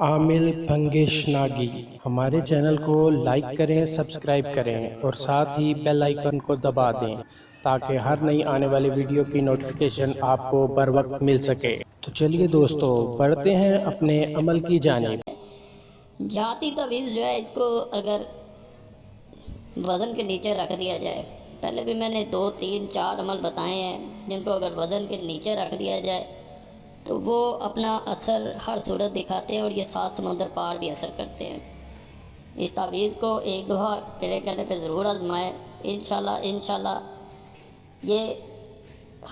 عامل پنگش ناگی ہمارے چینل کو لائک کریں، سبسکرائب کریں اور ساتھ ہی بیل آئیکن کو دبا دیں تاکہ ہر نئی آنے والی ویڈیو کی نوٹیفیکیشن آپ کو بر وقت مل سکے۔ تو چلیے دوستو بڑھتے ہیں اپنے عمل کی جانب۔ جاتی تویز جو ہے اس کو اگر وزن کے نیچے رکھ دیا جائے، پہلے بھی میں نے 2 3 4 عمل بتائے ہیں جن کو اگر وزن کے نیچے رکھ دیا جائے تو وہ اپنا اثر ہر صورت دکھاتے ہیں اور یہ 7 سمندر پار بھی اثر کرتے ہیں۔ اس تعویذ کو 1 دفعہ پلے کرنے پہ ضرور آزمائیں، انشاءاللہ یہ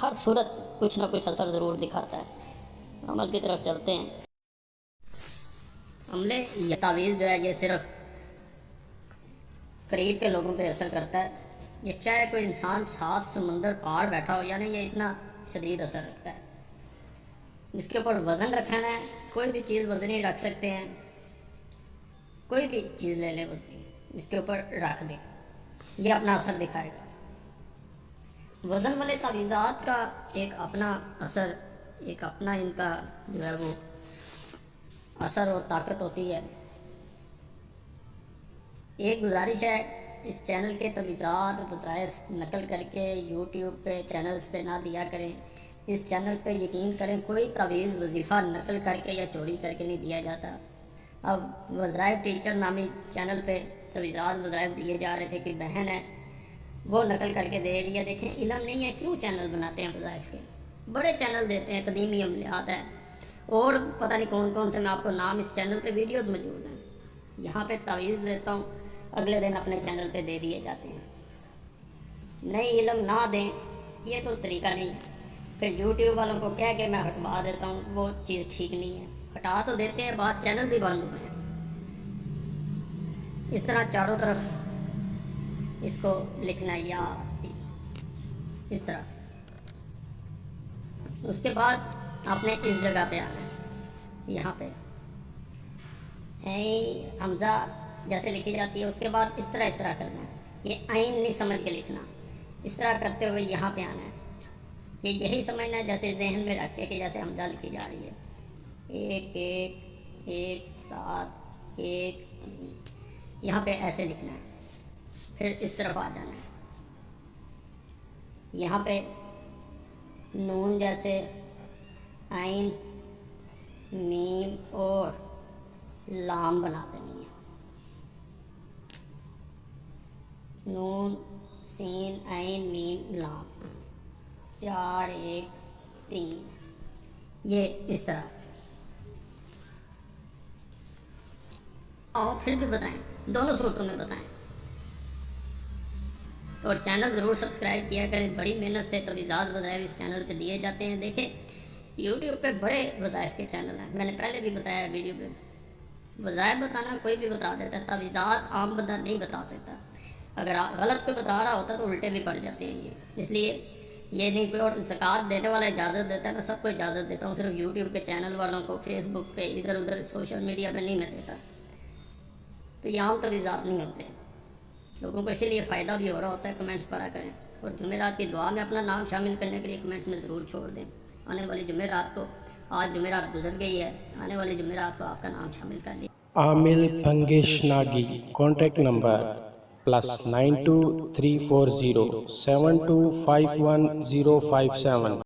ہر صورت کچھ نہ کچھ اثر ضرور دکھاتا ہے۔ عمل کی طرف چلتے ہیں۔ عملے یہ تعویذ جو ہے یہ صرف قریب کے لوگوں پہ اثر کرتا ہے۔ یہ چاہے کوئی انسان 7 سمندر پار بیٹھا ہو، یعنی یہ اتنا شدید اثر رکھتا ہے۔ اس کے اوپر وزن رکھنا ہے، کوئی بھی چیز وزنی رکھ سکتے ہیں، کوئی بھی چیز لے لیں وزنی، اس کے اوپر رکھ دیں، یہ اپنا اثر دکھائے گا۔ وزن والے تعویذات کا ایک اپنا اثر، ایک اپنا ان کا جو ہے وہ اثر اور طاقت ہوتی ہے۔ ایک گزارش ہے، اس چینل کے تعویذات وظائف نقل کر کے یوٹیوب پہ چینلز پہ نہ دیا کریں۔ اس چینل پہ یقین کریں کوئی تعویذ وظیفہ نقل کر کے یا چوری کر کے نہیں دیا جاتا۔ اب وظائف ٹیچر نامی چینل پہ تعویذات وظائف دیے جا رہے تھے کہ بہن ہے وہ نقل کر کے دے رہی ہے۔ دیکھیں علم نہیں ہے کیوں چینل بناتے ہیں وظائف کے؟ بڑے چینل دیتے ہیں، قدیمی عملیات ہے اور پتہ نہیں کون کون سے، میں آپ کو نام اس چینل پہ ویڈیوز موجود ہیں۔ یہاں پہ تعویذ دیتا ہوں، اگلے دن اپنے چینل پہ دے دیے جاتے ہیں۔ نئی علم نہ دیں، یہ تو طریقہ نہیں ہے۔ پھر یوٹیوب والوں کو کہہ کے میں ہٹوا دیتا ہوں، وہ چیز ٹھیک نہیں ہے۔ ہٹا تو دیتے ہیں، بعض چینل بھی بند ہوئے ہیں۔ اس طرح چاروں طرف اس کو لکھنا یا اس طرح۔ اس کے بعد آپ نے اس جگہ پہ آنا ہے، یہاں پہ حمزہ جیسے لکھی جاتی ہے، اس کے بعد اس طرح کرنا ہے۔ یہ عین نہیں سمجھ کے لکھنا، اس طرح کرتے ہوئے یہاں پہ آنا ہے۔ یہ یہی سمجھنا ہے جیسے ذہن میں رکھ کے کہ جیسے حمزہ لکھی جا رہی ہے، 1 1 1 7 1 3، یہاں پہ ایسے لکھنا ہے۔ پھر اس طرف آ جانا ہے، یہاں پہ نون جیسے عین میم اور لام بنا دینی ہے۔ نون سین عین میم لام، 4 1 3، یہ اس طرح۔ اور پھر بھی بتائیں، دونوں صورتوں میں بتائیں، اور چینل ضرور سبسکرائب کیا کریں۔ بڑی محنت سے تعویذات وظائف اس چینل پہ دیے جاتے ہیں۔ دیکھیں یوٹیوب پہ بڑے وظائف کے چینل ہیں، میں نے پہلے بھی بتایا ویڈیو پہ۔ وظائف بتانا کوئی بھی بتا دیتا ہے، تعویذات عام بندہ نہیں بتا سکتا۔ اگر غلط پہ بتا رہا ہوتا تو الٹے بھی پڑ جاتے ہیں یہ۔ اس لیے یہ نہیں کوئی اور زکوٰۃ دینے والا اجازت دیتا ہے، میں سب کو اجازت دیتا ہوں، صرف یوٹیوب کے چینل والوں کو، فیس بک پہ ادھر ادھر سوشل میڈیا پہ نہیں میں دیتا۔ تو یہ عام تعویذات نہیں ہوتے، لوگوں کو اسی لیے فائدہ بھی ہو رہا ہوتا ہے۔ کمنٹس پڑھا کریں اور جمعرات کی دعا میں اپنا نام شامل کرنے کے لیے کمنٹس میں ضرور چھوڑ دیں۔ آنے والی جمعرات کو، آج جمعرات گزر گئی ہے، آنے والی جمعرات کو آپ کا نام شامل کر لیں۔ عامل پنگش ناگی، کانٹیکٹ نمبر +92 340 7251 057۔